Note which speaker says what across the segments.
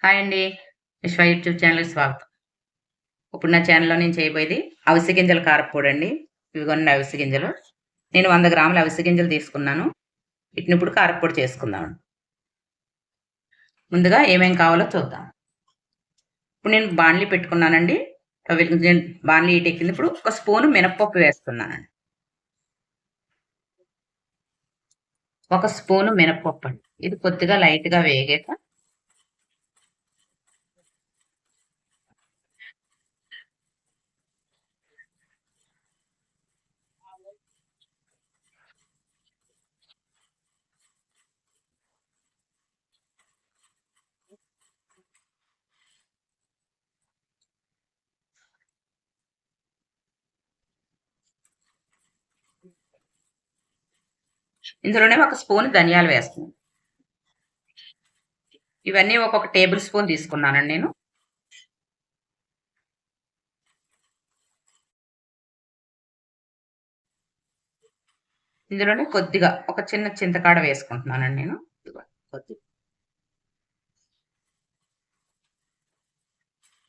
Speaker 1: Hi అండి. విశ్వ YouTube ఛానల్‌కి స్వాగతం. ఇప్పుడు నా ఛానల్‌లో నేను చేయబోయేది అవిసె గింజల కారప్పొడండి. ఇవిగోండి అవిసె గింజలు. నేను 100 గ్రాముల అవిసె గింజలు తీసుకున్నాను. వీటినిప్పుడు కారప్పొడి చేసుకుందాం. ముందుగా ఏమేం కావాలో చూద్దాం. ఇప్పుడు నేను బాణలి పెట్టుకున్నానండి. బాణలి హీటెక్కింది. ఇప్పుడు ఒక స్పూను మినపప్పు వేస్తున్నానండి. ఒక స్పూను మినపప్పండి. ఇది కొద్దిగా లైట్‌గా వేగాక ఇందులోనే ఒక స్పూను ధనియాలు వేస్తున్నాను. ఇవన్నీ ఒక్కొక్క టేబుల్ స్పూన్ తీసుకున్నానండి నేను. ఇందులోనే కొద్దిగా ఒక చిన్న చింతకాడ వేసుకుంటున్నానండి నేను. కొద్దిగా.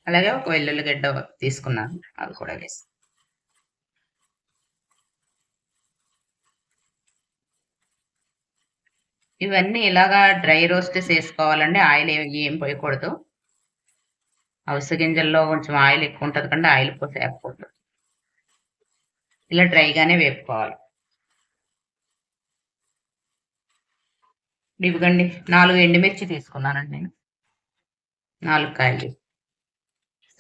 Speaker 1: అలాగే ఒక వెల్లుల్లిగడ్డ తీసుకున్నాను. అది కూడా వేసి ఇవన్నీ ఇలాగా డ్రై రోస్ట్ చేసుకోవాలండి. ఆయిల్ ఏం పోయకూడదు. అవిసె గింజల్లో కొంచెం ఆయిల్ ఎక్కువ ఉంటుంది కంటే ఆయిల్ పోసి వేయకూడదు. ఇలా డ్రైగానే వేపుకోవాలి. ఇవిగండి 4 ఎండుమిర్చి తీసుకున్నానండి నేను. 4 కాయలు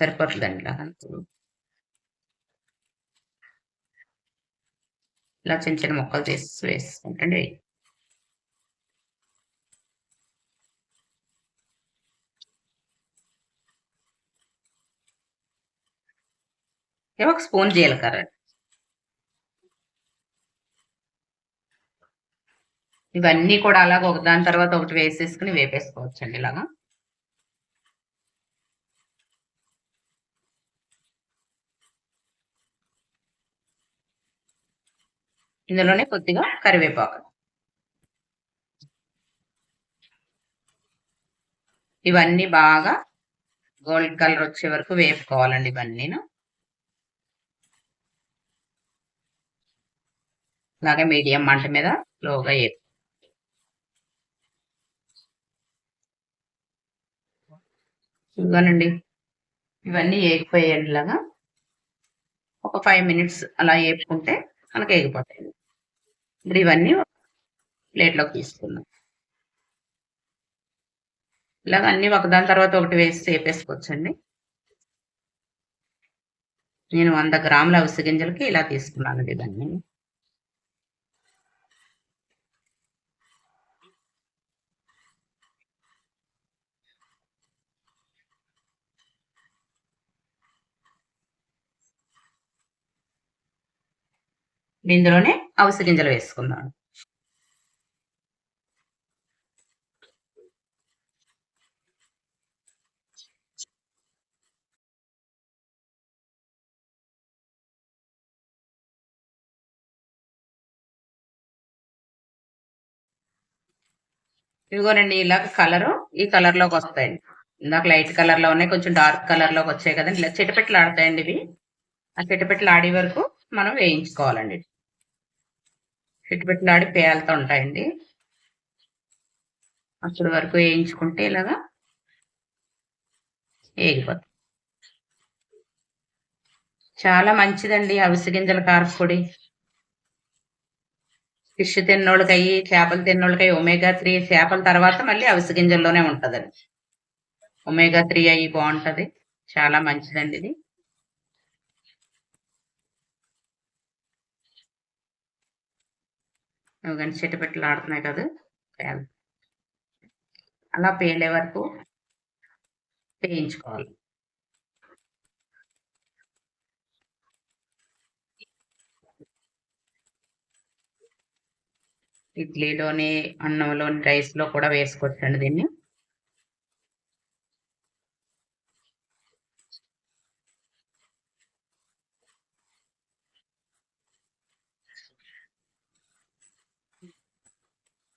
Speaker 1: సరిపోతుందండి ఇలాగ. ఇలా చిన్న చిన్న ముక్కలు తీసి వేసుకుంటండి. ఒక స్పూన్ జీలకర్ర. ఇవన్నీ కూడా అలాగ ఒకదాని తర్వాత ఒకటి వేసేసుకుని వేపేసుకోవచ్చండి ఇలాగా. ఇందులోనే కొద్దిగా కరివేపాకు. ఇవన్నీ బాగా గోల్డ్ కలర్ వచ్చే వరకు వేపుకోవాలండి ఇవన్నీను. అలాగే మీడియం మంట మీద స్లోగా వేపు. ఇవ్వనండి ఇవన్నీ ఏగిపోయాయండి ఇలాగా. ఒక 5 మినిట్స్ అలా వేపుకుంటే మనకి ఏగిపోతాయి. ఇప్పుడు ఇవన్నీ ప్లేట్లోకి తీసుకుందాం. ఇలాగ అన్ని ఒకదాని తర్వాత ఒకటి వేసి వేపేసుకోవచ్చండి. నేను 100 గ్రాముల అవిసె గింజలకి ఇలా తీసుకున్నానండి దాన్ని. ఇందులోనే అవిసె గింజలు వేసుకుందాం. ఇదిగోనండి ఇలాగ ఈ కలర్ లోకి వస్తాయండి. ఇందాక లైట్ కలర్ లో ఉన్నాయి, కొంచెం డార్క్ కలర్ లోకి వచ్చాయి కదండి. ఇలా చిటపెట్లు ఆడతాయండి ఇవి. ఆ చిటపెట్లు ఆడే వరకు మనం వేయించుకోవాలండి. చిటపెట్లు ఆడి పేలుతూ ఉంటాయండి. అప్పటి వరకు వేయించుకుంటే ఇలాగా వేగిపోతుంది. చాలా మంచిదండి అవిసె గింజల కారపొడి. ఫిష్ తిన్నోళ్ళకయ్యి, చేపలు తిన్నోళ్ళకయ్యి ఒమేగా 3 చేపల తర్వాత మళ్ళీ అవిసె గింజల్లోనే ఉంటదండి. ఒమేగా 3 అయ్యి బాగుంటది. చాలా మంచిదండి ఇది. కానీ చిటపెట్లు ఆడుతున్నాయి కదా, అలా పేలే వరకు వేయించుకోవాలి. ఇడ్లీలోని, అన్నంలోని, రైస్లో కూడా వేసుకోవచ్చండి దీన్ని.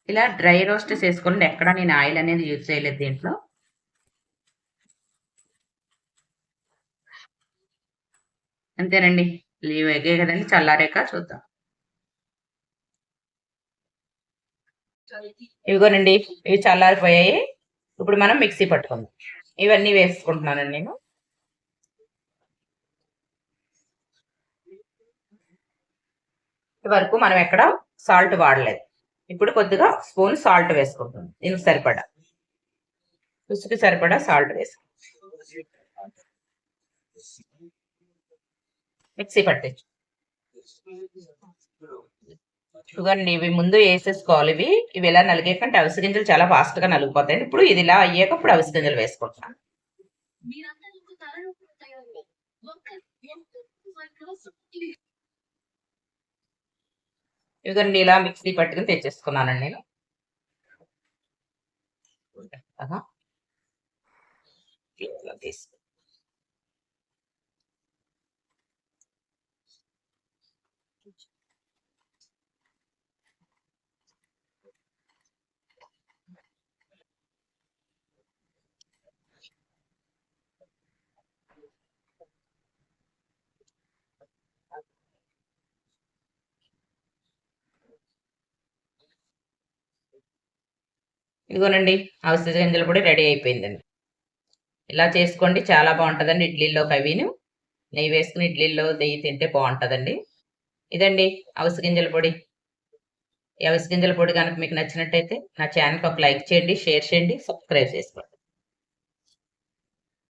Speaker 1: ఇలా డ్రై రోస్ట్ చేసుకోండి. ఎక్కడ నేను ఆయిల్ అనేది యూజ్ చేయలేదు దీంట్లో. అంతేనండి. ఇవి వేగాయి కదండీ! చల్లారాక చూద్దాం. ఇవిగోనండి. ఇవి చల్లారిపోయాయి. ఇప్పుడు మనం మిక్సీ పట్టుకుందాం. ఇవన్నీ వేసుకుంటున్నానండి నేను. వరకు మనం ఎక్కడ సాల్ట్ వాడలేదు. ఇప్పుడు కొద్దిగా స్పూన్ సాల్ట్ వేసుకుంటాం. దీనికి సరిపడా రుచికి సరిపడా సాల్ట్ వేసుకుంటాం. మిక్సీ పట్టచ్చు. షుగర్ ఇవి ముందు వేసేసుకోవాలి. ఇవి ఇలా నలిగేకంటే అవిసె గింజలు చాలా ఫాస్ట్ గా నలిగిపోతాయి. ఇప్పుడు ఇది ఇలా అయ్యాక ఇప్పుడు అవిసె గింజలు వేసుకుంటున్నాను. ఇదిగోండి ఇలా మిక్సీ పట్టుకుని తెచ్చేసుకున్నానండి నేను. తీసుకు ఇదిగోనండి అవిసె గింజల పొడి రెడీ అయిపోయిందండి. ఇలా చేసుకోండి, చాలా బాగుంటుందండి. ఇడ్లీలోకి అవిను నెయ్యి వేసుకుని ఇడ్లీలో నెయ్యి తింటే బాగుంటుందండి. ఇదండి అవిసె గింజల పొడి. ఈ అవిసె గింజల పొడి కనుక మీకు నచ్చినట్టయితే నా ఛానల్కి ఒక లైక్ చేయండి, షేర్ చేయండి, సబ్స్క్రైబ్ చేసుకోండి.